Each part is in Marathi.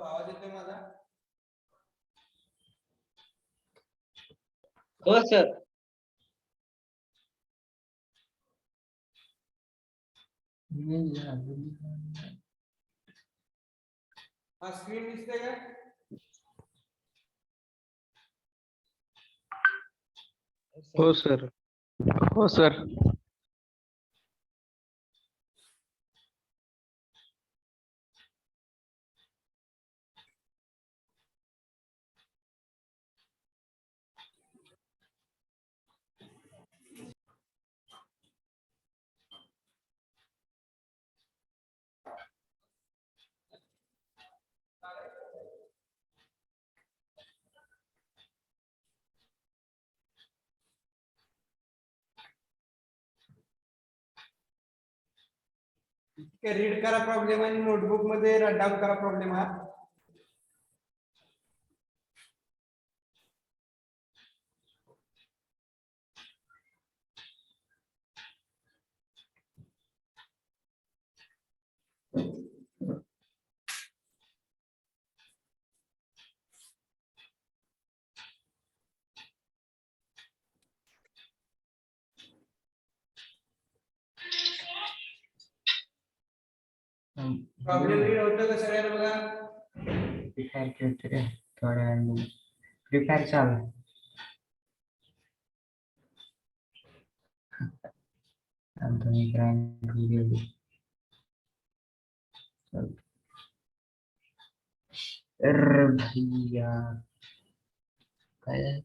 आवाज येतोय माझा? हो सर. हा स्क्रीन दिसते का? हो सर. हो सर. रीड करा प्रॉब्लेम आणि नोटबुक मध्ये राईट डाऊन करा प्रॉब्लेम हा. प्रॉब्लेम रीड होतं का सगळ्यांना बघा? प्रिपेअर करते रे थोड्या वेळाने. प्रिपेअर चालू. तुम्ही ग्राइंड गेली. अरे भैया काय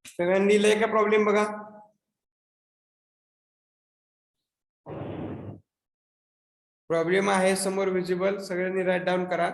सगळ्यांनी लिहिलंय का प्रॉब्लेम बघा? प्रॉब्लेम आहे समोर विजिबल, सगळ्यांनी राईट डाऊन करा.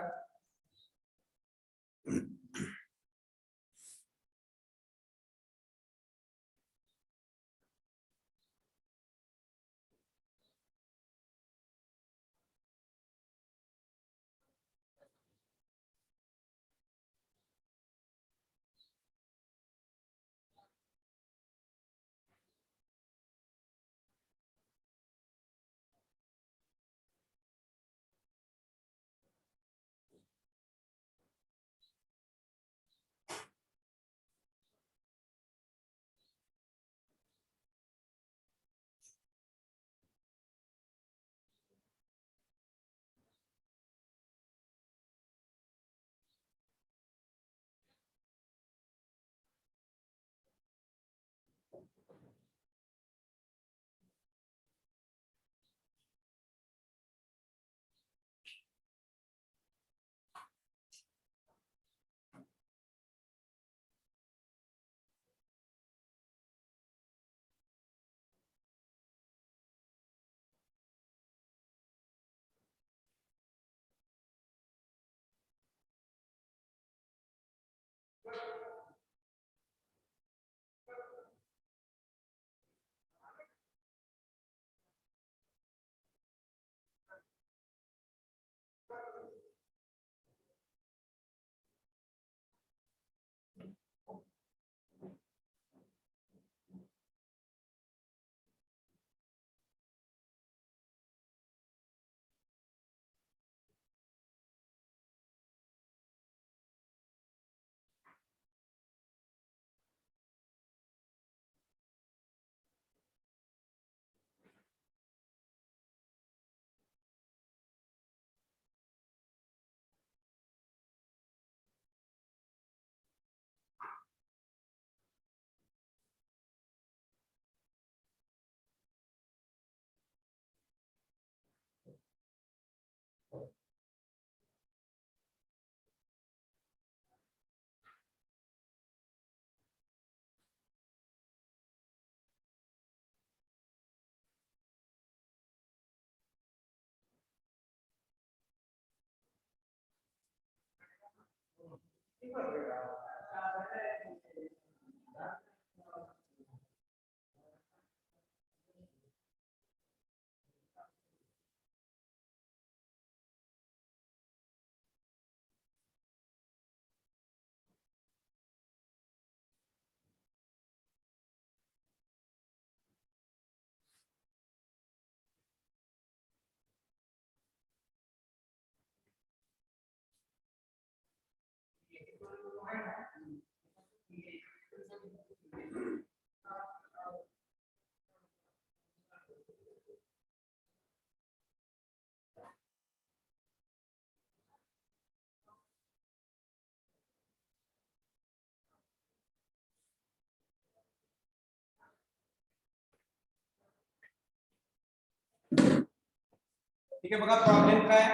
ठीक आहे, बघा प्रॉब्लेम काय.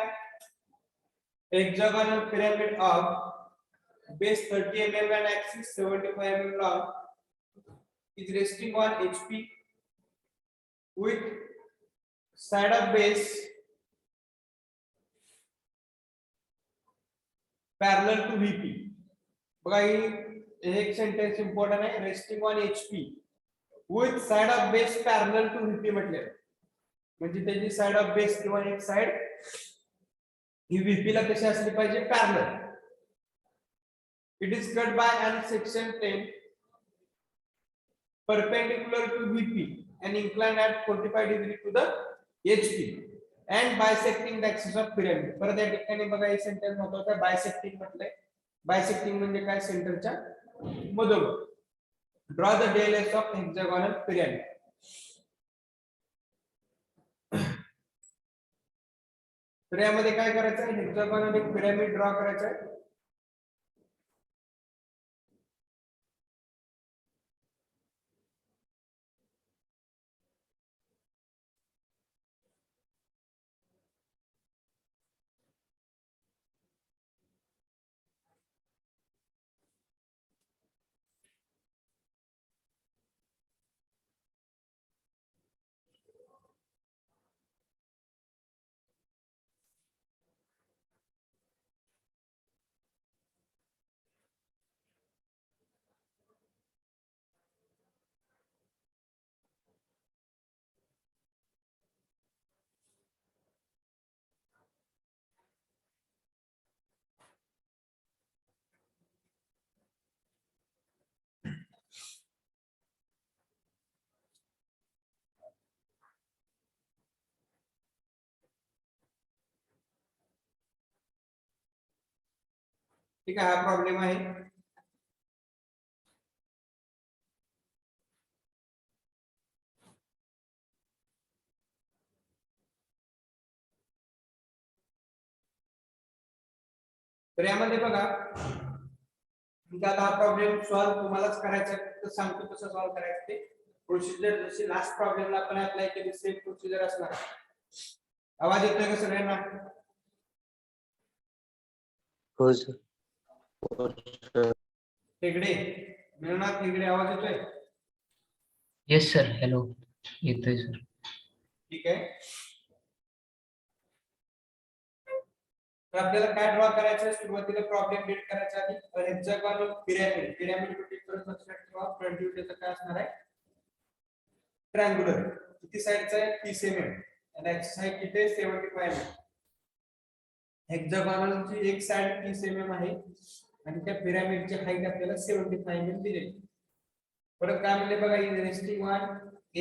hexagonal pyramid of base 30 mm and axis 75 mm long is resting on HP with side of base parallel to VP. बघा ही एक सेंटेन्स इम्पॉर्टंट आहे. Resting on HP with side of base parallel to VP म्हटले, म्हणजे त्याची साइड ऑफ बेस किंवा एक साइड ही VP ला कशी असली पाहिजे, parallel. It is cut by an section 10 perpendicular to VP and inclined at 45 degree to the HP and bisecting the axis of pyramid. परत या ठिकाणी बघा हे सेंटेन्स महत्वाचं आहे. बायसेक्टिंग म्हटलंय. बायसेक्टिंग म्हणजे काय, सेंटरच्या मधोमध. Draw the DLS of hexagonal pyramid. तर यामध्ये काय करायचं आहे, हेक्सागोनल एक पिरामिड ड्रॉ करायचा आहे. ठीक आहे, हा प्रॉब्लेम आहे. तर यामध्ये बघा, आता हा प्रॉब्लेम सॉल्व्ह तुम्हालाच करायचा आहे. तर सांगतो कसं सॉल्व्ह करायचं ते. प्रोसिजर जशी लास्ट प्रॉब्लेमला आपण अप्लाय केली सेम प्रोसिजर असणार. आवाज येतोय का सगळ्यांना? हो सर. हेगडे, मिळणार हेगडे, आवाज येतोय? येस सर, हॅलो, येतोय सर. ठीक आहे. तर आपल्याला काय ड्रॉ करायचं आहे, सुरुवातीला प्रॉब्लेम रीड करायचा आधी. Hexagonal pyramid. पिरामिड म्हणजे परत लक्षात ठेवा, फ्रंट व्ह्यू त्याचं काय असणार आहे, ट्रायंगुलर. किती साइडचा आहे, 30 mm आणि ऍक्सिस आहे किती आहे, 75 mm. हेक्सागोनलची एक साइड 30 mm आहे आणि त्या पिरामिडची हाईट आपल्याला 75 mm दिलेली. परत काय म्हणले बघा, resting on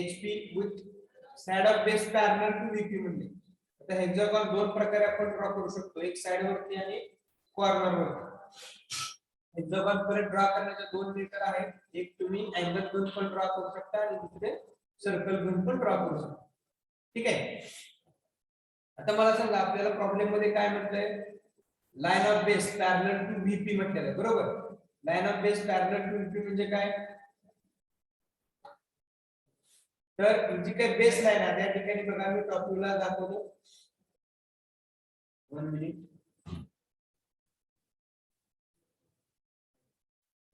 HP with side of base parallel to VP म्हणजे. आता हेक्सागोन दोन प्रकारे आपण ड्रॉ करू शकतो, एक साइड वरती आणि कॉर्नर वरती. हेक्सागोन परत ड्रॉ करण्याचे दोन मेथड आहेत. एक तुम्ही अँगल घेऊन पण ड्रॉ करू शकता आणि दुसरे सर्कल घेऊन पण ड्रॉ करू शकता. ठीक आहे. आता मला सांगा, आपल्याला प्रॉब्लेम मध्ये काय म्हटलंय, line of base parallel to VP म्हटलेलं आहे, बरोबर. Line of base parallel to VP म्हणजे काय, तर जी काही बेस लाईन आहे त्या ठिकाणी बघा मी टॉप व्ह्यूला दाखवतो. 1 मिनिट.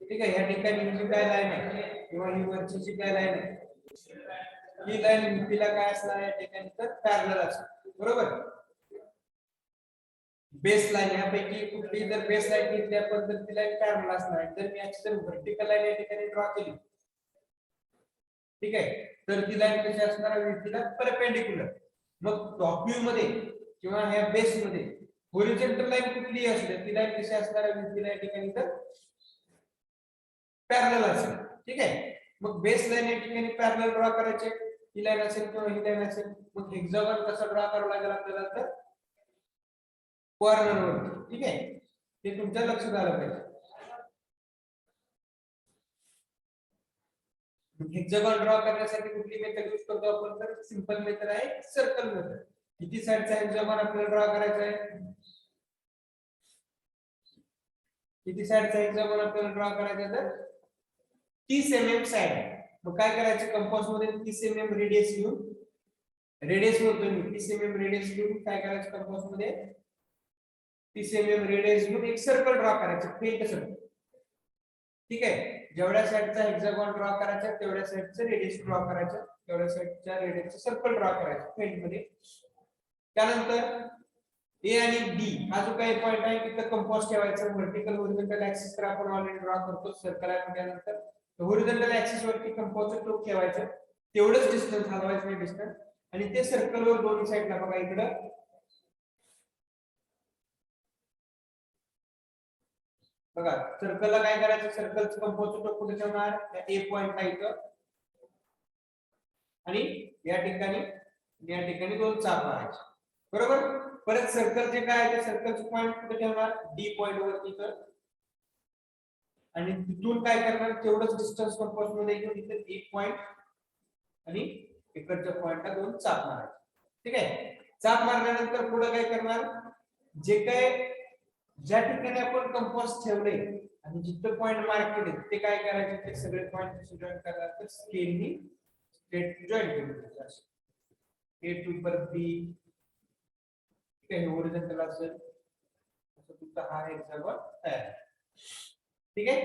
ठीक आहे, या ठिकाणी जी काय लाईन आहे किंवा ही वरची जी काय लाईन आहे, ही लाईन VP ला काय असणार या ठिकाणी, तर पॅरलल असणार, बरोबर. बेस लाईन यापैकी कुठली जर बेस लाईन घेतली आपण तर ती लाईन पॅरलल असणार आहे. जर मी याची जर व्हर्टिकल लाईन या ठिकाणी ड्रॉ केली, ठीक आहे, तर ती लाईन कशी असणार आहे, तिला परपेंडिक्युलर. मग टॉप व्ह्यू मध्ये किंवा ह्या बेस मध्ये हॉरिझॉन्टल लाईन कुठलीही असू दे, ती लाईन कशी असणार आहे, तिला या ठिकाणी तर पॅरलल असेल. ठीक आहे, मग बेस लाईन या ठिकाणी पॅरलल ड्रॉ करायचे, ही लाईन असेल किंवा ही लाईन असेल. मग हेक्सागॉन कसा ड्रॉ करावा लागेल आपल्याला, तर कॉर्नर वर. ठीक आहे, हे तुमच्या लक्षात आलं पाहिजे. हेक्सागॉन ड्रॉ करण्यासाठी कुठली मेथड यूज करतो आपण, तर सिंपल मेथड आहे सर्कल मेथड. किती साइडचा हेक्सागॉन आपल्याला ड्रॉ करायचा आहे, किती साइडचा हेक्सागॉन आपल्याला ड्रॉ करायचा आहे, तर 30 mm साइड आहे. मग काय करायचं, कंपास मध्ये 30 mm रेडियस घेऊन, रेडियस बोलतोय मी, 30 mm रेडियस घेऊन काय करायचं, कंपास मध्ये 30 mm रेडियस घेऊन एक सर्कल ड्रॉ करायचं, फेंट सर्कल. ठीक आहे, जेवढ्या साइडचा हेक्सागॉन ड्रॉ करायचा तेवढ्या साइडचं रेडियस ड्रॉ करायचं, तेवढ्या साइडच्या रेडियसचं सर्कल ड्रॉ करायचं फेंट मध्ये. त्यानंतर ए आणि बी हा जो काही पॉइंट आहे तिथं कंपास ठेवायचं. व्हर्टिकल हॉरिझॉन्टल ऍक्सिस तर आपण ऑलरेडी ड्रॉ करतो सर्कल आहे. त्यानंतर हॉरिझॉन्टल ऍक्सिस वरती कंपासचं टोक ठेवायचं, तेवढंच डिस्टन्स हलवायचं नाही डिस्टन्स. आणि ते सर्कल वर दोन्ही साइडला बघा इकडं बघा, सर्कलला काय करायचं, सर्कलचं कंपासचं टोक कुठे ठेवणार, त्या ए पॉइंटला इथं, आणि या ठिकाणी दोन चाप मारायचे. बरोबर. परत सर्कलचे काय आहे, सर्कलचे पॉइंट कुठे ठेवणार, डी पॉइंट वरती तर, आणि तिथून काय करणार, तेवढंच डिस्टन्स कंपास मध्ये घेऊन इथे एक पॉइंट आणि इकडच्या पॉइंटला दोन चाप मारायचे. ठीक आहे, चाप मारल्यानंतर पुढे काय करणार, जे काय ज्या ठिकाणी आपण कंपास ठेवले आणि जिथं पॉइंट मार्क केले ते काय करायचे, ते सगळे पॉइंट जॉईन करणार. तर स्केलनी स्ट्रेट जॉईन करायचे, ए टू पर बी. ठीक आहे, हॉरिझॉन्टल असेल असं तुमचा हा हेक्सागॉन तयार. ठीक आहे,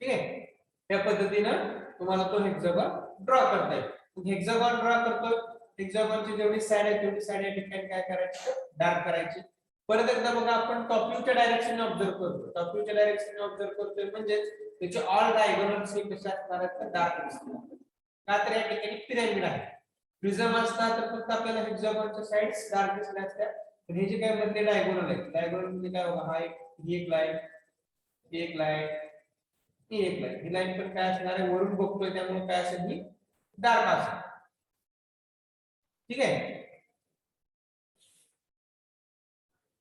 ठीक आहे, त्या पद्धतीनं तुम्हाला तो हेक्सागॉन ड्रॉ करता येईल. हेक्सागॉन ड्रॉ करतो, हेक्सागॉनची जेवढी साइड आहे तेवढी साइड या ठिकाणी काय करायची, डार्क करायची. परत एकदा बघा, आपण टॉप व्ह्यूच्या डायरेक्शनने ऑब्झर्व करतो, टॉप व्ह्यूच्या डायरेक्शनने ऑब्झर्व करतोय म्हणजे त्याचे ऑल डायगोनल्स हे कसे असणार आहेत, तर डार्क दिसणार. का तर या ठिकाणी पिरॅमिड आहे. प्रिझम असतात तर फक्त आपल्याला हेक्सागॉनच्या साइड्स डार्क दिसल्या असतात. तर हे जे काय मधले डायगोनल आहेत, डायगोनल मध्ये काय बघा, हा एक लाईन, एक लाईन, एक लाईन, ही लाईन पण काय असणार आहे, वरून बघतोय त्यामुळे काय असेल, ही डार्क असेल. ठीक आहे,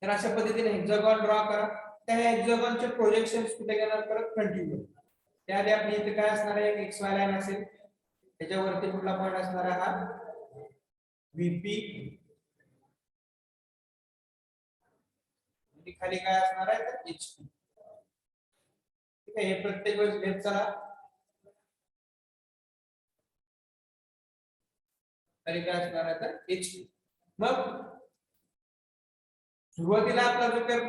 तर अशा पद्धतीने हेक्सागॉन ड्रॉ करा. त्या हेक्सागॉनचे प्रोजेक्शन्स कुठे घेणार, परत फ्रंट व्ह्यू. त्याआधी आपली इथे काय असणार आहे, एक्स वाय लाईन असेल, त्याच्यावरती कुठला पॉइंट असणार आहे, हा व्हीपी. खाली काय असणार आहे, तर एचपी. ठीक आहे, हे प्रत्येक वेळेस घेत चला. खाली काय असणार आहे, तर एचपी. मग सुरुवातीला आपला जो काही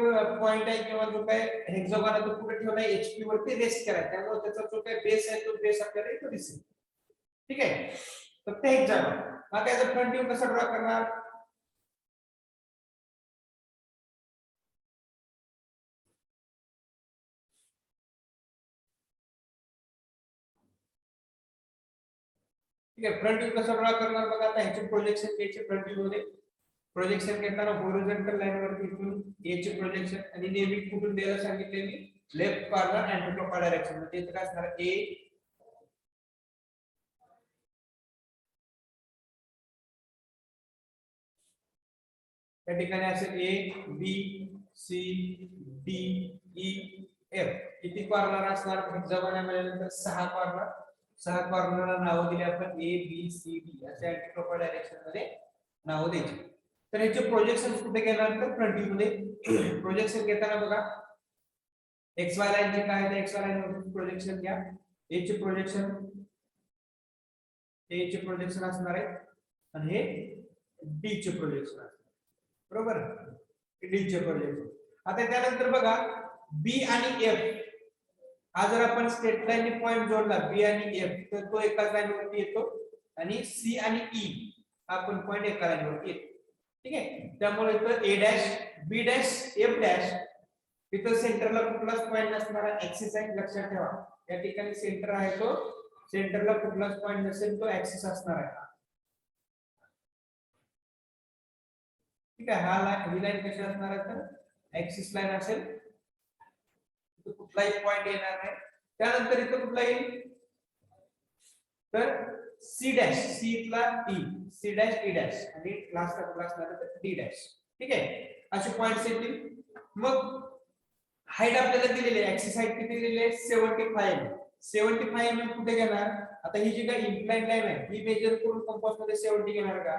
पॉइंट आहे किंवा जो काही हेक्सागॉन आहे तो कुठे ठेवलाय, एचपी वरती रेस्ट करायचा. त्यामुळे त्याचा जो काही बेस आहे तो बेस आपल्याला इथे दिसेल. ठीक आहे, तर ते हेक्सागॉन. मग त्याचा फ्रंट व्ह्यू कसा ड्रॉ करणार, ठीक आहे, फ्रंट व्ह्यू कसा ड्रॉ करणार बघा. आता ह्याचे प्रोजेक्शन घ्यायचे फ्रंट व्ह्यू मध्ये. प्रोजेक्शन घेताना हॉरिझॉन्टल लाईन वरती इथून ए चे प्रोजेक्शन, आणि नेहमी कुठून द्यायला सांगितले मी, left corner anti clockwise direction मध्ये. इथे काय असणार, ए, त्या ठिकाणी असेल A, B, C, D, E, F. किती कॉर्नर असणार हेक्सागॉन म्हणल्यानंतर 6 कॉर्नर. 6 कॉर्नरला नाव दिले आपण ए, बी, सी, डी असे अँटी क्लॉकवाईज डायरेक्शन मध्ये नाव द्यायची. तर याचे प्रोजेक्शन कुठे घेणार, तर फ्रंट व्ह्यू मध्ये. प्रोजेक्शन घेताना बघा, एक्स वाय लाईन जे काय आहे, एक्स वाय लाईन वरती प्रोजेक्शन घ्या. ए चे प्रोजेक्शन, ए चे प्रोजेक्शन असणार आहे, आणि हे डी चे प्रोजेक्शन असणार. बरोबर, डी चे प्रोजेक्शन. आता त्यानंतर बघा, बी आणि एफ हा जर आपण स्ट्रेट लाईनने पॉइंट जोडला बी आणि एफ तर तो एकाच लाईनवरती येतो आणि सी आणि ई हा पण पॉइंट एका लाईनवरती येतो. ठीक आहे, त्यामुळे इथं A dash B dash F dash इथं सेंटरला कुठलाच पॉइंट नसणारा ऍक्सिस आहे, लक्षात ठेवा. या ठिकाणी सेंटर आहे तो सेंटरला कुठलाच पॉइंट नसेल तो ऍक्सिस असणार आहे. ठीक आहे, ही लाईन कशी असणार आहे तर ऍक्सिस लाईन असेल. इथं कुठलाही पॉइंट येणार नाही. त्यानंतर इथं कुठला येईल तर सी डॅश सी इथला E C dash E dash आणि लास्टला कुठला असणार तर डी डॅश. ठीक आहे, असे पॉइंट्स येतील. मग हाईट आपल्याला दिलेली आहे, ऍक्सिस हाईट किती दिलेली आहे 75. 75 mm कुठे घेणार. आता ही जी काही इन्क्लाइन लाईन आहे ही मेजर करून कंपास मध्ये 70 घेणार का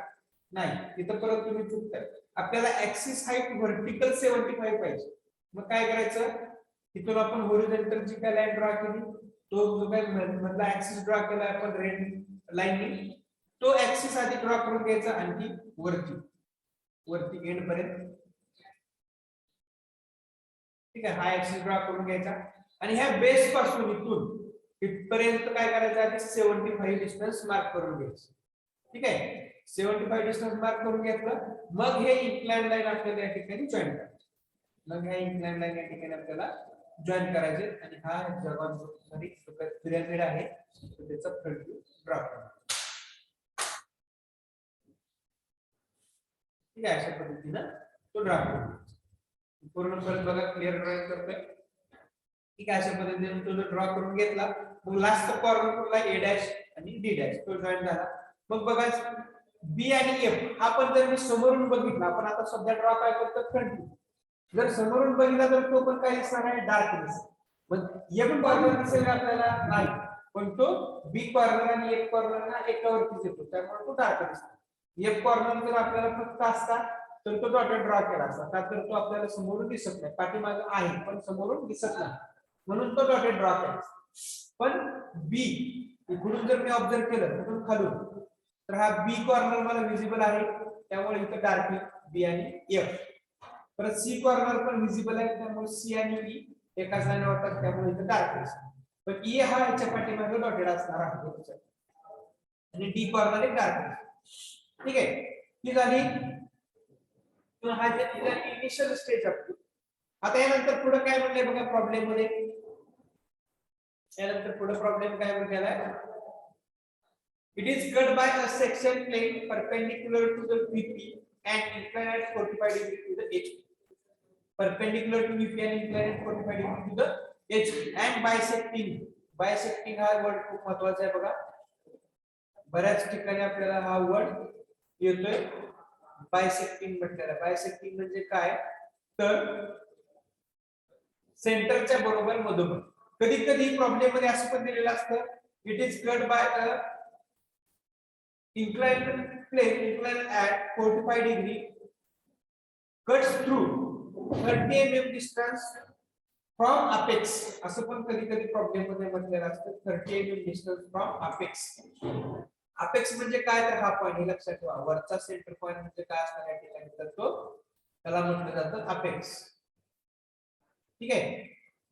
नाही. तिथं परत तुम्ही चुकताय. आपल्याला ऍक्सिस हाईट व्हर्टिकल 75 पाहिजे. मग काय करायचं, तिथून आपण हॉरिझॉन्टल जी काय लाईन ड्रॉ केली तो जो काय मधला ऍक्सिस ड्रॉ केला आपण रेड लाईननी तो ऍक्सिस आधी ड्रॉ करून घ्यायचा आणखी वरती एंड पर्यंत. ठीक आहे, हा ऍक्सिस ड्रॉ करून घ्यायचा आणि ह्या बेस पासून इथून इथपर्यंत काय करायचं आधी 75 डिस्टन्स मार्क करून घ्यायचं. ठीक आहे, 75 डिस्टन्स मार्क करून घेतलं. मग हे इन्क्लाइन लाईन आपल्याला या ठिकाणी जॉईन करायचं. मग ह्या इन्क्लाइन लाईन या ठिकाणी आपल्याला जॉईन करायचे आणि हा जगात सॉरी पिरॅमिड आहे तर त्याचा फ्रंट व्ह्यू ड्रॉ करायचा. ठीक आहे, अशा पद्धतीनं तो ड्रॉ करायचा. पूर्ण परत बघा क्लिअर ड्रॉइंग करतोय. ठीक आहे, अशा पद्धतीने तो जर ड्रॉ करून घेतला मग लास्ट कॉर्नर कुठला ए डॅश आणि डी डॅश तो जॉईन झाला. मग बघा बी आणि एफ हा पण जर मी समोरून बघितला, आपण आता सध्या ड्रॉ काय करतो फ्रंट व्ह्यू. जर समोरून बघितला तर तो पण काय दिसणार आहे डार्क दिसेल. मग एफ कॉर्नर दिसेल आपल्याला नाही, पण तो बी कॉर्नर आणि एफ कॉर्नर ना एकावरतीच येतो त्यामुळे तो डार्क दिसतो. एफ कॉर्नर जर आपल्याला फक्त असता तर तो डॉटेड ड्रॉ केला असता, का तर तो आपल्याला समोरून दिसत नाही, पाठीमागे आहे पण समोरून दिसत नाही म्हणून तो डॉटेड ड्रॉ केला. पण बी इकडून जर मी ऑब्झर्व केलं तिथून खालून तर हा बी कॉर्नर मला विजिबल आहे त्यामुळे इथं डार्क बी आणि एफ. परत सी कॉर्नर पण विजिबल आहे त्यामुळे सी आणि ई एकाच लाईन वाटतात त्यामुळे इथं डार्क दिसतं. पण ई हा याच्या पाठीमागे डॉटेड असणार आहे आणि डी कॉर्नर एक डार्क दिसतो. ठीक आहे, ही झाली हा जे इनिशियल स्टेज असतो. आता यानंतर पुढे काय म्हणलंय बघा प्रॉब्लेम मध्ये. यानंतर पुढे प्रॉब्लेम काय म्हटलेला it is cut by a section plane perpendicular to the VP and inclined at 45 degree to the HP. Perpendicular to VP and inclined at 45 degree to the HP and bisecting हा वर्ड खूप महत्त्वाचा आहे बघा. बऱ्याच ठिकाणी आपल्याला हा वर्ड येतोय बायसेक्टिंग म्हटलेला. बायसेक्टिंग म्हणजे काय तर सेंटरच्या बरोबर मधोमध. कधी कधी प्रॉब्लेम मध्ये असं पण दिलेलं असतं it is cut by a inclined plane inclined at 45 degree cuts through 30 mm distance from apex. असं पण कधी कधी प्रॉब्लेम मध्ये म्हटलेलं असतं 30 mm distance from apex. Apex म्हणजे काय तर हा पॉइंट हे लक्षात ठेवा. वरचा सेंटर पॉइंट म्हणजे काय असणार या ठिकाणी तर तो त्याला म्हटलं जातं अपेक्स. ठीक आहे,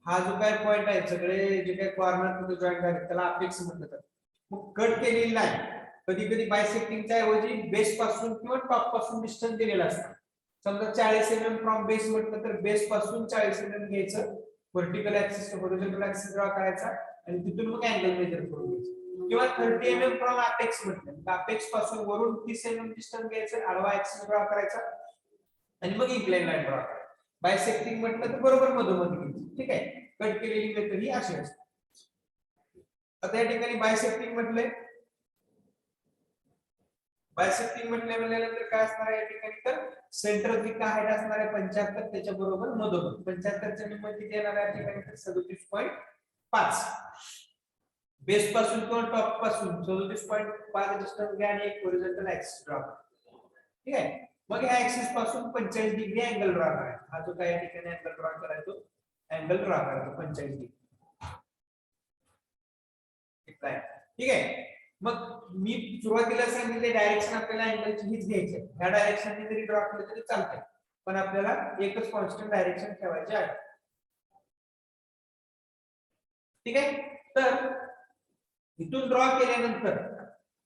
हा जो काय पॉइंट आहे सगळे जे काही कॉर्नर तिथे जॉईन झाले त्याला अपेक्स म्हटलं जातं. मग कट केलेली लाईन कधी कधी बायसेक्टिंगच्या ऐवजी बेस पासून किंवा टॉप पासून डिस्टन्स दिलेला असतो. समजा 40 mm फ्रॉम बेस म्हटलं तर बेस पासून 40 mm घ्यायचं, vertical axis horizontal axis draw करायचा आणि तिथून मग अँगल मेजर करून घ्यायचं. किंवा 30 mm फ्रॉम अपेक्स म्हटलं तर अपेक्स पासून वरून 30 mm डिस्टन्स घ्यायचं, आडवा ऍक्सिस ड्रॉ करायचा आणि मग इन्क्लाइन लाईन ड्रॉ करायची. बायसेक्टिंग म्हटलं तर बरोबर मधोमध घ्यायचं. ठीक आहे, कट केलेली मेथड ही अशी असते. आता या ठिकाणी बायसेक्टिंग म्हटलंय म्हटल्यानंतर काय असणार आहे या ठिकाणी तर सेंटर जी काय हाईट असणार आहे 75 त्याच्या बरोबर मधोमध 75 च्या किंमत किती येणार आहे या ठिकाणी तर 37.5. बेस पासून किंवा टॉप पासून 37.5 डिस्टन्स घ्या आणि एक हॉरिझॉन्टल ऍक्सिस ड्रॉ करा. ठीक आहे, मग ह्या ऍक्सिस पासून 45 डिग्री अँगल ड्रॉ करायचा. हा जो काय या ठिकाणी अँगल ड्रॉ करायचो अँगल ड्रॉ करायचो 45 डिग्री. ठीक आहे, मग मी सुरुवातीला सांगितले डायरेक्शन आपल्याला अँगलची हीच घ्यायची आहे. ह्या डायरेक्शनने जरी ड्रॉ केलं तरी चालतंय पण आपल्याला एकच कॉन्स्टंट डायरेक्शन ठेवायची आहे. ठीक आहे. तर इथून ड्रॉ केल्यानंतर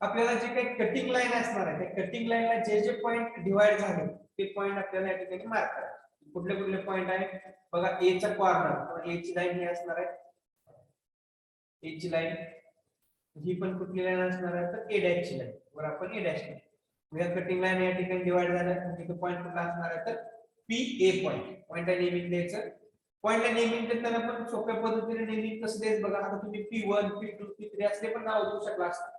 आपल्याला जे काही कटिंग लाईन असणार आहे त्या कटिंग लाईनला जे जे पॉइंट डिवाइड झाले ते पॉइंट आपल्याला या ठिकाणी मार्क करायचे. कुठले कुठले पॉइंट आहे बघा, ए चा कॉर्नर, ए ची लाईन ही असणार आहे, ए ची लाईन ही पण कुठली लाईन असणार आहे तर ए डॅश ची लाईन, वर आपण ए डॅश या कटिंग लाईन या ठिकाणी डिवाइड झाल्या. म्हणजे पॉइंट कुठला असणार आहे तर पी ए पॉइंट. पॉइंटला नेमिंग द्यायचं. पॉइंटला नेमिंग देताना पण सोप्या पद्धतीने नेमिंग कसं द्यायचं बघा. आता तुम्ही P1 P2 P3 असले पण नाव देऊ शकला असतं,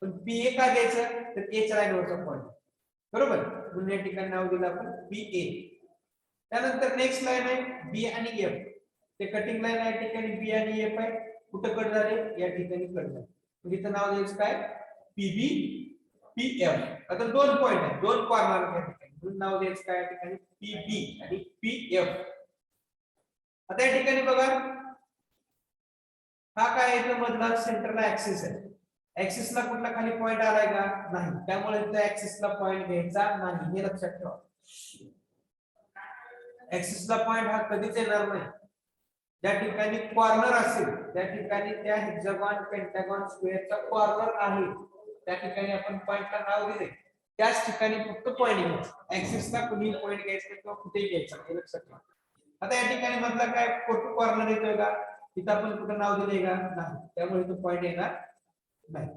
पण पी ए का द्यायचं तर ए च्या लाईनवरचा पॉइंट, बरोबर. म्हणून या ठिकाणी नाव दिलं आपण पी ए. त्यानंतर नेक्स्ट लाईन आहे बी आणि एफ. ते कटिंग लाईन या ठिकाणी बी आणि एफ आहे. कुठं कट झाले या ठिकाणी कट झाले. म्हणजे इथं नाव द्यायचं काय पीबी पीएफ. आता दोन पॉइंट आहेत, दोन कॉर्नर या ठिकाणी, म्हणून नाव द्यायचं काय या ठिकाणी पीबी आणि पीएफ. आता या ठिकाणी बघा हा काय इथं मधला सेंटरला ऍक्सिस आहे. ऍक्सिसला कुठला खाली पॉइंट आलाय का नाही, त्यामुळे इथं ऍक्सिसला पॉइंट घ्यायचा नाही, हे लक्षात ठेवा. ऍक्सिसला पॉइंट हा कधीच येणार नाही. ज्या ठिकाणी कॉर्नर असेल त्या ठिकाणी त्या हेक्सागॉन पेंटागॉन स्क्वेअरचा कॉर्नर आहे त्या ठिकाणी आपण पॉइंटला नाव दिले, त्याच ठिकाणी फक्त पॉइंट घ्यायचा. ऍक्सिसला कुठेही पॉइंट घ्यायचा किंवा कुठेही घ्यायचा, हे लक्षात ठेवा. आता या ठिकाणी मधला काय फोटो कॉर्नर येतोय का, तिथं आपण कुठं नाव दिले का नाही, त्यामुळे इथं पॉइंट येणार नाही.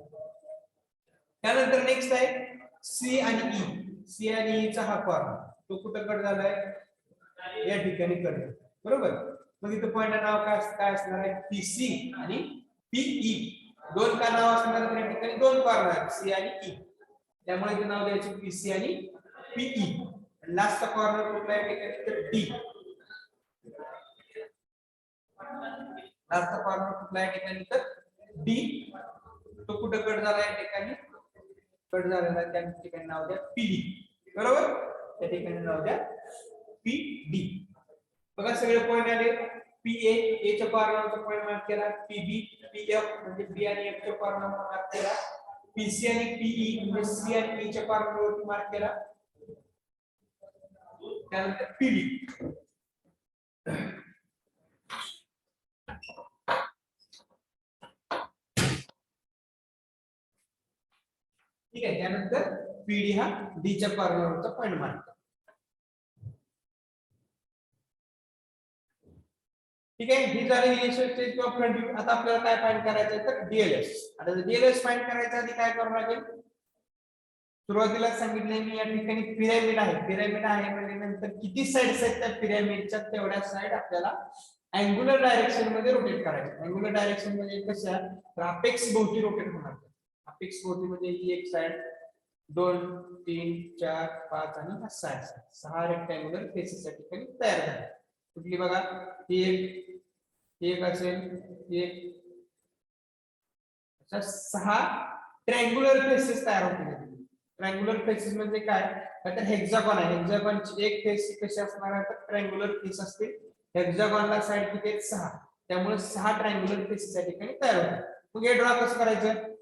त्यानंतर नेक्स्ट आहे सी आणि ई. सी आणि ई चा हा कॉर्नर तो कुठं कट झालाय या ठिकाणी कट झाला, बरोबर. मग इथं पॉइंट नाव काय असणार आहे पीसी आणि पीई. दोन का नाव असणार आहे त्या ठिकाणी, दोन कॉर्नर आहेत सी आणि ई, त्यामुळे इथं नाव द्यायचं पीसी आणि पीई. लास्टचा कॉर्नर कुठला आहे ठिकाणी तर डी. लास्टचा कॉर्नर कुठला आहे ठिकाणी तर डी. तो कुठं कट झाला या ठिकाणी कट झालेला त्या ठिकाणी नाव द्या पीडी, बरोबर. त्या ठिकाणी नाव द्या पीडी. बघा सगळे पॉइंट आले. पीए ए च्या कॉर्नरचा पॉइंट मार्क केला, पीबी पीएफ म्हणजे बी आणि एफ च्या कॉर्नरवर मार्क केला, पीसी आणि पीई म्हणजे सी आणि ई च्या कॉर्नरवर मार्क केला. त्यानंतर पीडी. ठीक आहे. त्यानंतर पीडी हा डी च्या कॉर्नरवरचा पॉइंट मार्क. ठीक आहे. ही झाली इनिशियल स्टेज किंवा फ्रंट व्ह्यू. आता आपल्याला काय फाइंड करायचं आहे तर डीएलएस. आता डीएलएस फाइंड करायच्या आधी काय करावं लागेल, सुरुवातीला सांगितले मी या ठिकाणी पिरॅमिड आहे. पिरॅमिड आहे म्हणजे नंतर किती साइड्स आहेत त्या पिरॅमिडच्या तेवढ्या साइड आपल्याला अँग्युलर डायरेक्शन मध्ये रोटेट करायचं. अँग्युलर डायरेक्शन म्हणजे कशा तर अपेक्स भोवती रोटेट होणार. अपेक्स भोवती म्हणजे ही एक साइड, 2 3 4 5 आणि हा 6 रेक्टँग्युलर फेसेस या ठिकाणी तयार झाले. कुठली बघा ही एक असेल, एक अशा 6 ट्रायंग्युलर फेसेस तयार होतील. ट्रायंग्युलर फेसेस म्हणजे काय तर हेक्सागॉन आहे. हेक्सागॉनची एक फेस कशी असणार आहे तर ट्रायंग्युलर फेस असते. हेक्सागॉनला साइड किती आहेत 6, त्यामुळे 6 ट्रायंग्युलर फेसेस या ठिकाणी तयार होतात. मग हे ड्रॉ कसं करायचं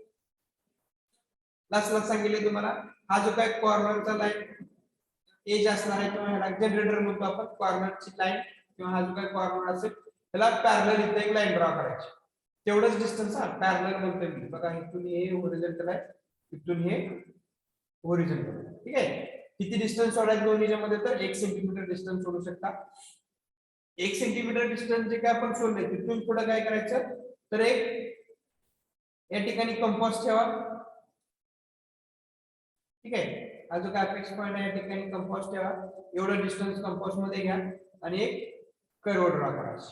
लास्टला सांगितले तुम्हाला. हा जो काय कॉर्नरचा लाईन एज असणार आहे किंवा ह्याला जनरेटर म्हणतो आपण, कॉर्नरची लाईन किंवा हा जो काय कॉर्नर असेल त्याला पॅरलल इथे एक लाईन ड्रॉ करायची. तेवढंच डिस्टन्स हा पॅरलल म्हणतो मी. बघा इथून हे हॉरिझॉन्टल आहे, इथून हे हॉरिझॉन्टल. ठीक आहे. किती डिस्टन्स सोडायचं दोन्हीच्या मध्ये तर 1 सेंटीमीटर डिस्टन्स सोडू शकता. 1 सेंटीमीटर डिस्टन्स जे काय आपण सोडले तिथून पुढे काय करायचं तर एक या ठिकाणी कंपास ठेवा. ठीक आहे. हा जो काय अपेक्स पॉइंट आहे या ठिकाणी कंपास ठेवा. एवढं डिस्टन्स कंपास मध्ये घ्या आणि एक कर्व ड्रॉ करायची,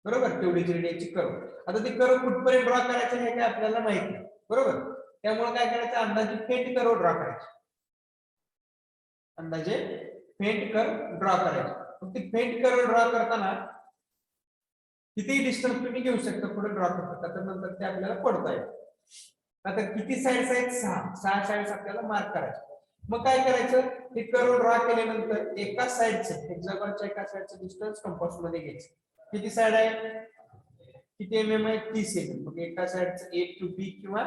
बरोबर. तेवढीच रेडियसची कर्व. आता ती कर्व कुठपर्यंत ड्रॉ करायचं हे काय आपल्याला माहिती नाही, बरोबर. त्यामुळे काय करायचं अंदाजे फेंट कर्व ड्रॉ करायची. अंदाजे फेंट कर्व ड्रॉ करायची. मग ती फेंट कर्व ड्रॉ करताना किती डिस्टन्स तुम्ही घेऊ शकता पुढे ड्रॉ करता तर नंतर ते आपल्याला पडता येईल. आता किती साइड्स आहेत 6 साइड्स आपल्याला मार्क करायचे. मग काय करायचं हे कर्व ड्रॉ केल्यानंतर एका साइडचं हेक्सागॉनच्या एका साइडचं डिस्टन्स कंपास मध्ये घ्यायचं. किती साइड आहे किती एमएम आहे 30 एमएम. मग एका साइडचं ए टू बी किंवा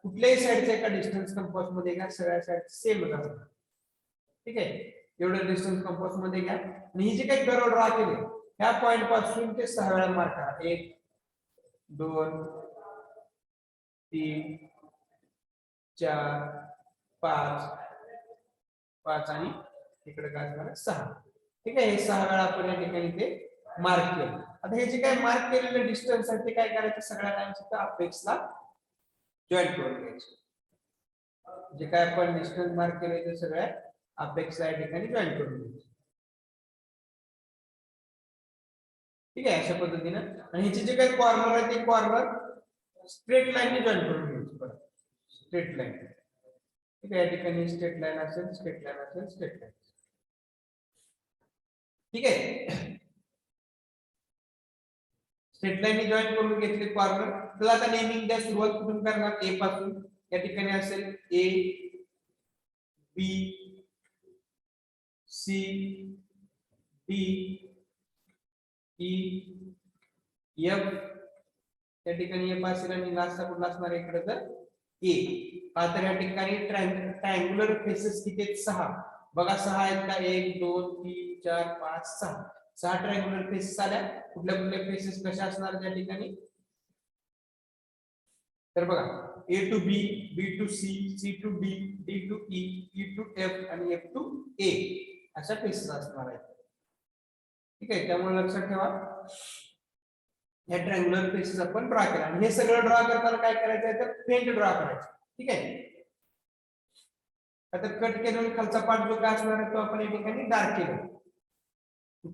कुठल्याही साइडचं एका डिस्टन्स कंपास मध्ये घ्या. सगळ्या साइड सेम असतात. ठीक आहे. एवढं डिस्टन्स कंपास मध्ये घ्या आणि ही जी काही कर्व ड्रॉ केली ह्या पॉइंट पासून ते 6 वेळा मार्क करा. 1 2 3 4 5 5 आणि इकडे काय असणार आहे 6. ठीक आहे, हे 6 वेळा आपण या ठिकाणी ते मार्क केलं. आता हे जे काय मार्क केलेलं डिस्टन्स आहे ते काय करायचं, सगळ्या लाईन्स इथं अपेक्सला जॉईन करून घ्यायचं. जे काय आपण डिस्टन्स मार्क केले ते सगळ्या अपेक्सला या ठिकाणी जॉईन करून घ्यायचं. ठीक आहे, अशा पद्धतीने. आणि ह्याचे जे काही कॉर्नर आहे ते कॉर्नर स्ट्रेट लाईनने जॉईन करून घ्यायचं. बरं, स्ट्रेट लाईन. ठीक आहे, या ठिकाणी स्ट्रेट लाईन असेल, स्ट्रेट लाईन असेल, स्ट्रेट लाईन. ठीक आहे, स्ट्रेट लाईनने जॉईन करून घेतले कॉर्नर. तर आता नेमिंग द्या, सुरुवात कुठून करणार, ए पासून. या ठिकाणी असेल A B C D E F. त्या ठिकाणी एफ असेल आणि लास्टचा कुठला असणार इकडे तर ए. तर या ठिकाणी ट्रायंग्युलर फेसेस किती आहेत, 6. बघा 6 आहेत का, 1 2 3 4 5 6. 6 ट्रायंग्युलर फेसेस आल्या. कुठल्या कुठल्या फेसेस कशा असणार त्या ठिकाणी, तर बघा A to B, B to C, C to D, D to E, E to F आणि F to A अशा फेसेस असणार आहेत. ठीक आहे, त्यामुळे लक्षात ठेवा या ट्रायंग्युलर फेसेस आपण ड्रॉ केला. आणि हे सगळं ड्रॉ करताना काय करायचं आहे, तर फेंट ड्रॉ करायचं. ठीक आहे, आता कट केलेला खालचा पार्ट जो काय असणार आहे तो आपण या ठिकाणी डार्क केला.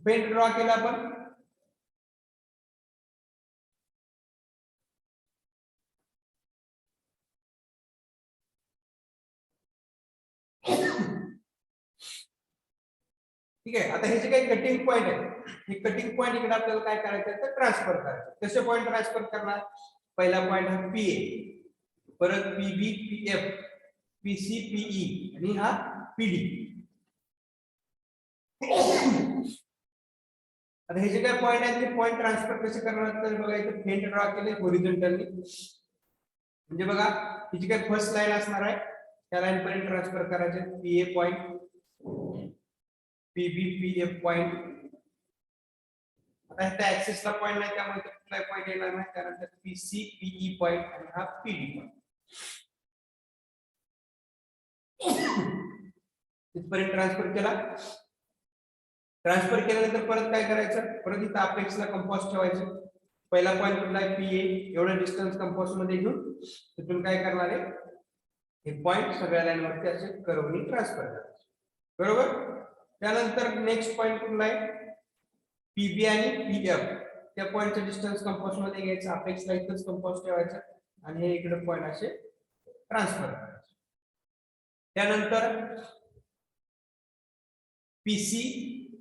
पेंट ड्रॉ केला आपण. ठीक आहे, आता हे जे काही कटिंग पॉइंट आहे, हे कटिंग पॉइंट इकडे आपल्याला काय करायचं आहे, तर ट्रान्सफर करायचं. कसे पॉइंट ट्रान्सफर करणार, पहिला पॉइंट हा पीए, परत पीबी पीएफ पीसी पीई आणि हा पीडी. आता हे जे काही पॉइंट आहेत ते पॉइंट ट्रान्सफर कसे करणार, तर बघा इथे फेंट ड्रॉ केले हॉरिझॉन्टली. म्हणजे बघा ही जी काही फर्स्ट लाईन असणार आहे त्या लाईन पर्यंत ट्रान्सफर करायचे. PA point, PB PF point. आता इथे ऍक्सिसला पॉइंट नाही त्यामुळे कुठलाही पॉइंट येणार नाही. त्यानंतर पीसी पीई पॉइंट आणि हा पीडी पॉइंट. इथपर्यंत ट्रान्सफर केला. ट्रान्सफर केल्यानंतर परत काय करायचं, परत इथं अपेक्सला कंपास ठेवायचं. पहिला पॉइंट कुठला आहे, पीए. एवढं डिस्टन्स कंपास मध्ये घेऊन तिथून काय करणार आहे, हे पॉइंट सगळ्या लाईन वरती असे कर्वनी ट्रान्सफर करायचे. बरोबर. त्यानंतर नेक्स्ट पॉइंट कुठला आहे, पीबी आणि पीएफ. त्या पॉइंटचं डिस्टन्स कंपास मध्ये घ्यायचं, अपेक्सला इथंच कंपास ठेवायचं आणि हे इकडे पॉइंट असे ट्रान्सफर करायचे. त्यानंतर पीसी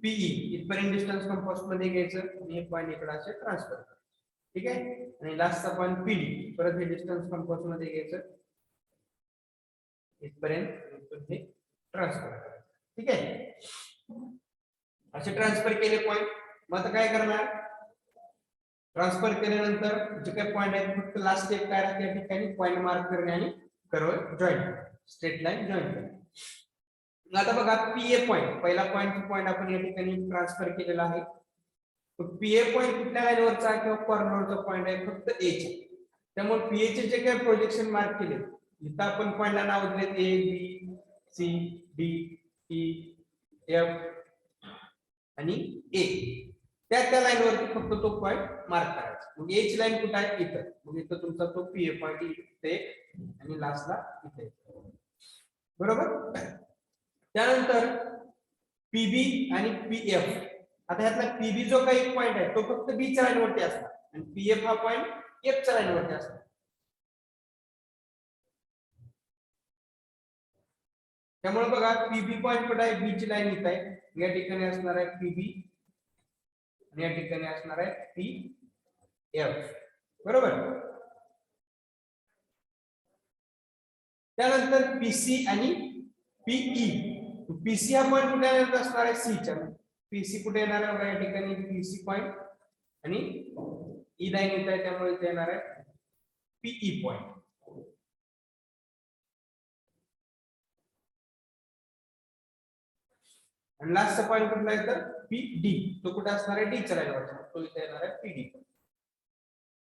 पीई इथपर्यंत डिस्टन्स कंपास मध्ये घ्यायचं आणि हे पॉइंट इकडे असे ट्रान्सफर करायचे. ठीक आहे, आणि लास्टचा पॉइंट पीडी, परत हे डिस्टन्स कंपास मध्ये घ्यायचं इथपर्यंत हे ट्रान्सफर करायचं. ठीक आहे, असे ट्रान्सफर केले पॉइंट. मग आता काय करणार, ट्रान्सफर केल्यानंतर जे काही पॉइंट आहेत फक्त लास्ट स्टेप काय राहते, या ठिकाणी पॉइंट मार्क करणे आणि कर्व जॉईन करणे, स्ट्रेट लाईन जॉईन करणे. आता बघा पीए पॉइंट, पहिला पॉइंट आपण या ठिकाणी ट्रान्सफर केलेला आहे. पीए पॉइंट कुठल्या लाईन वरचा किंवा कॉर्नरचा पॉइंट आहे, फक्त ए चा. त्यामुळे पीए चे जे काही प्रोजेक्शन मार्क केले, इथं आपण पॉइंटला नाव दिले A B C D E F आणि ए. त्या लाईन वरती फक्त तो पॉइंट मार्क करायचा. मग ए ची लाईन कुठे आहे, इथं. मग इथं तुमचा तो पीए पॉइंट इथे आणि लास्टला इथे. बरोबर. त्यानंतर पीबी आणि पीएफ. आता ह्यातला पीबी जो काही पॉइंट आहे तो फक्त बी च्या लाईन वरती असणार आणि पीएफ हा पॉइंट एफ च्या लाईन वरती असणार. त्यामुळे बघा पीबी पॉइंट कुठे आहे, बी ची लाईन इथे आहे. या ठिकाणी असणार आहे पीबी आणि या ठिकाणी असणार आहे पीएफ. बरोबर. त्यानंतर पीसी आणि पीई. पीसी हा पॉइंट कुठे असणार आहे, सी च्या. पीसी कुठे येणार आहे, या ठिकाणी पीसी पॉइंट आणि ई लाईन येत आहे त्यामुळे इथे येणार आहे पीई पॉइंट. आणि लास्टचा पॉइंट कुठला आहे तर पीडी. तो कुठे असणार आहे, डी च्या लाईनवर. तो इथे येणार आहे पीडी.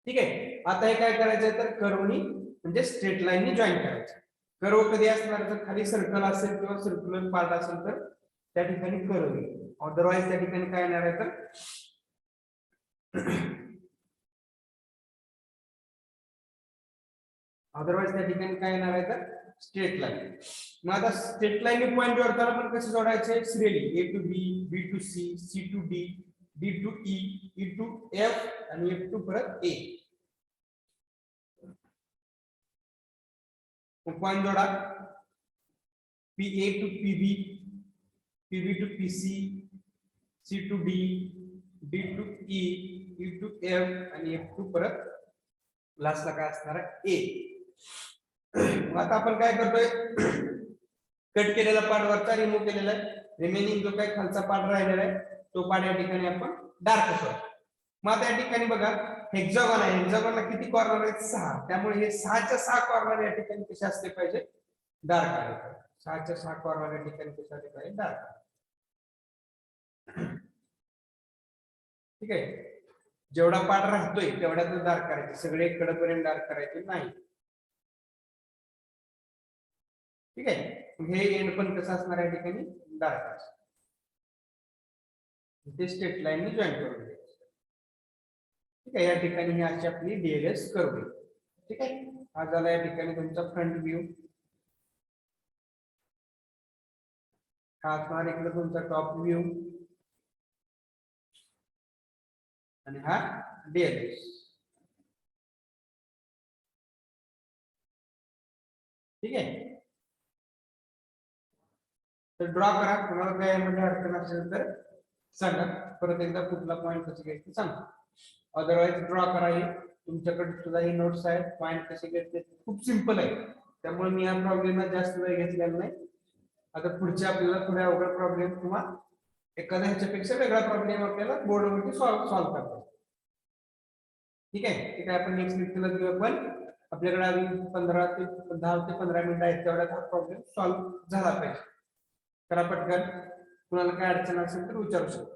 ठीक आहे. आता हे काय करायचं तर कर्वनी म्हणजे स्ट्रेट लाईननी जॉईन करायचं. कर्व कधी असणार तर खाली सर्कल असेल किंवा सर्क्युलर पार्ट असेल तर त्या ठिकाणी कर्व येईल. अदरवाईज त्या ठिकाणी काय येणार आहे तर अदरवाईज त्या ठिकाणी काय येणार आहे तर स्ट्रेट लाईन. मग आता स्ट्रेट लाईन पॉईंट जोडताना पण कसे जोडायचे serially A to B, B to C, C to D, D to E, E to F आणि एफ टू परत ए. पॉईंट जोडा P A to P B, P B to P C, C to D, D to E, E to F आणि एफ टू परत लास्टला काय असणार आहे ए. मग आता आपण काय करतोय कट केलेला पार्ट वरचा रिमूव्ह केलेला आहे. रिमेनिंग जो काही खालचा पार्ट राहिलेला आहे तो पार्ट या ठिकाणी आपण डार्क करतो. मग आता या ठिकाणी बघा हेक्सागॉन आहे. हेक्सागॉनला किती कॉर्नर आहेत 6. त्यामुळे हे 6च्या 6 कॉर्नर या ठिकाणी कसे असले पाहिजे डार्क आले पाहिजे. 6च्या 6 कॉर्नर या ठिकाणी कसे आले पाहिजे डार्क. ठीक आहे. जेवढा पार्ट राहतोय तेवढ्यातच डार्क करायचे, सगळे कडेपर्यंत डार्क करायचे नाही. ठीक आहे. हे एंड पण कसं असणार या ठिकाणी डार्क असणार. ते स्ट्रेट लाईनने जॉईन करून द्यायचं. ठीक आहे. या ठिकाणी ही अशी आपली डीएलएस कर्व. ठीक आहे. हा झाला या ठिकाणी तुमचा फ्रंट व्ह्यू. हा असणार इकडे तुमचा टॉप व्ह्यू आणि हा डीएलएस. ठीक आहे. तर ड्रॉ करा. तुम्हाला काय यामध्ये अडचण असेल तर सांगा. परत एकदा कुठला पॉईंट कसं घ्यायचं सांगा. अदरवाईज ड्रॉ करा. हे तुमच्याकडे सुद्धा ही नोट्स आहेत. पॉईंट कसे घ्यायचे खूप सिंपल आहे. त्यामुळे मी या प्रॉब्लेमला जास्त वेळ घेतलेला नाही. आता पुढच्या आपल्याला थोड्या अवघड प्रॉब्लेम किंवा एखाद्या ह्याच्यापेक्षा वेगळा प्रॉब्लेम आपल्याला बोर्डवरती सॉल्व्ह करतो. ठीक आहे. ठीक आहे. आपण नेक्स्ट लेक्चरला घेऊ. पण आपल्याकडे अजून 10 ते 15 मिनिटं आहेत. तेवढ्यात हा प्रॉब्लेम सॉल्व्ह झाला पाहिजे. करा पटकन. कुणाला काय अडचण असेल तर विचारू शकता.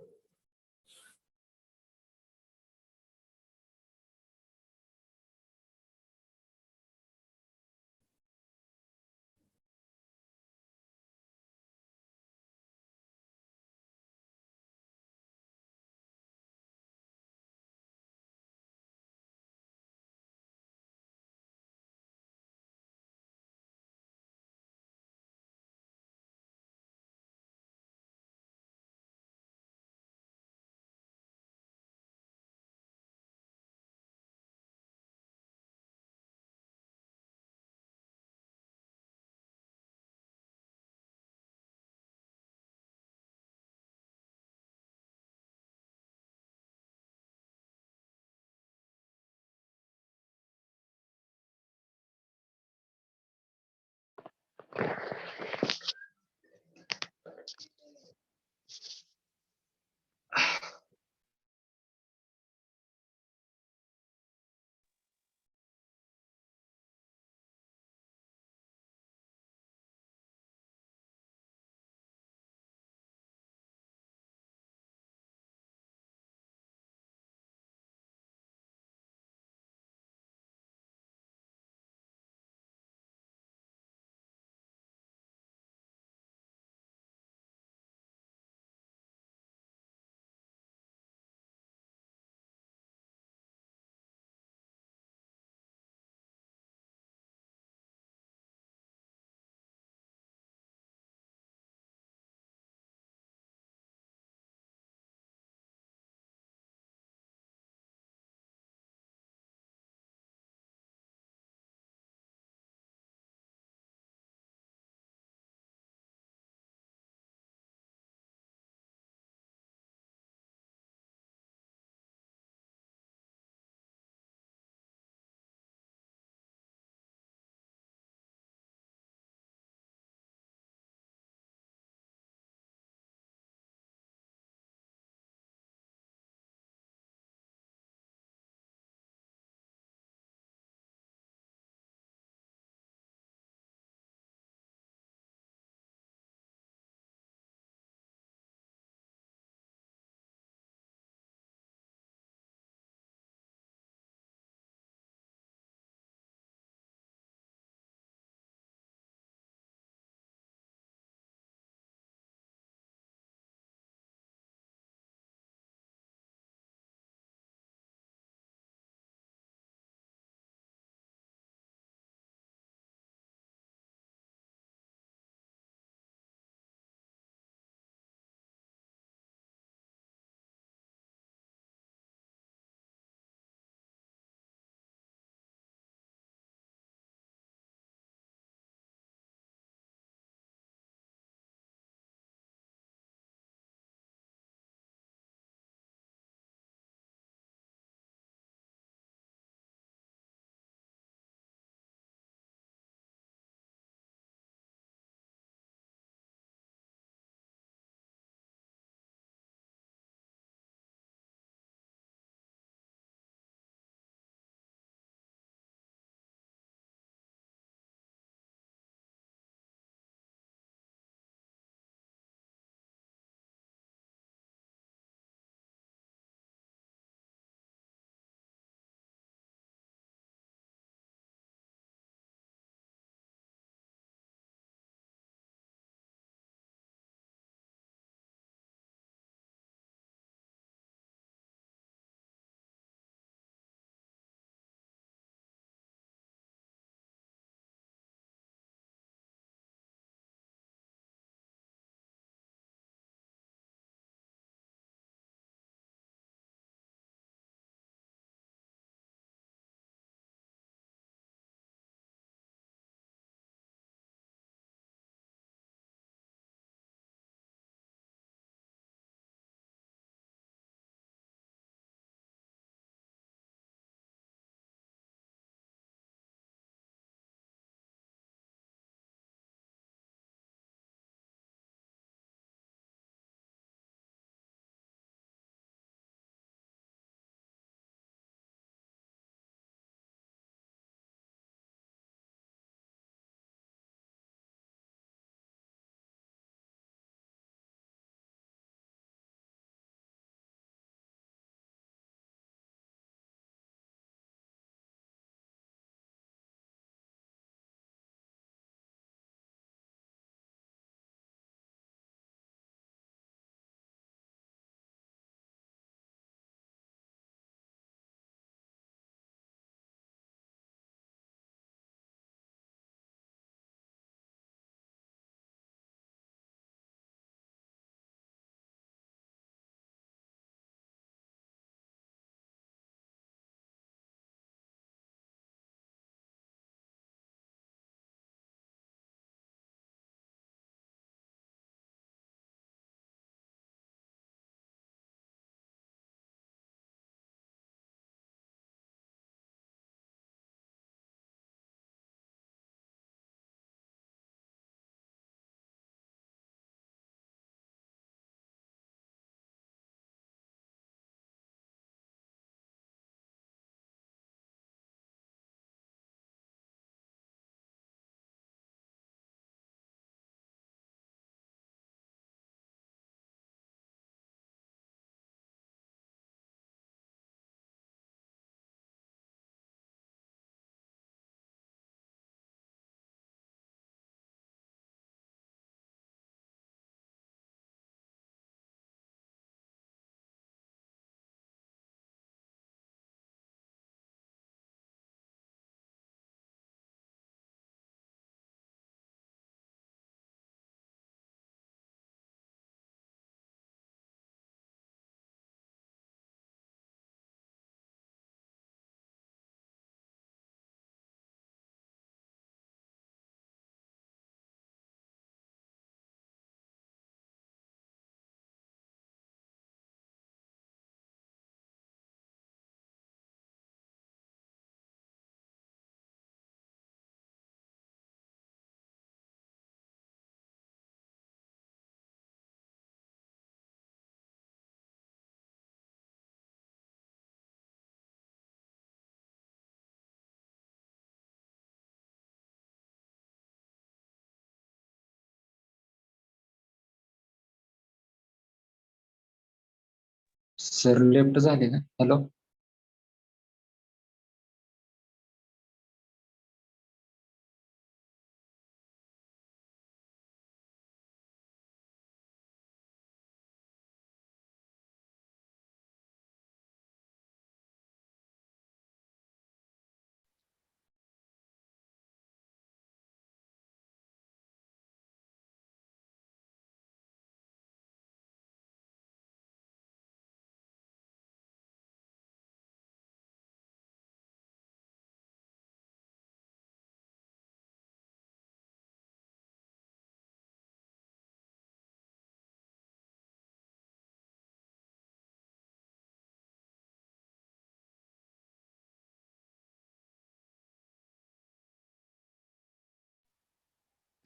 सर लेफ्ट झाले ना? हॅलो.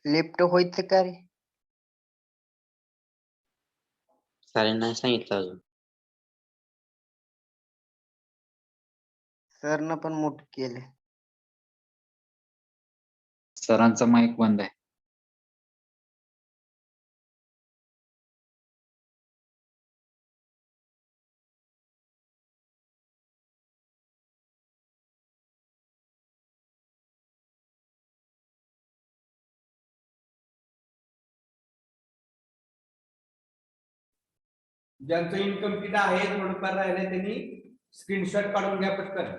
लेफ्ट व्हायचं का रे? सरांनी नाही सांगितलं अजून. सरनं पण मोठ केले. सरांचा माईक बंद आहे. ज्यांचं इनकम्प्लीट आहे थोडंफार राहिले त्यांनी स्क्रीनशॉट काढून घ्या पटकन.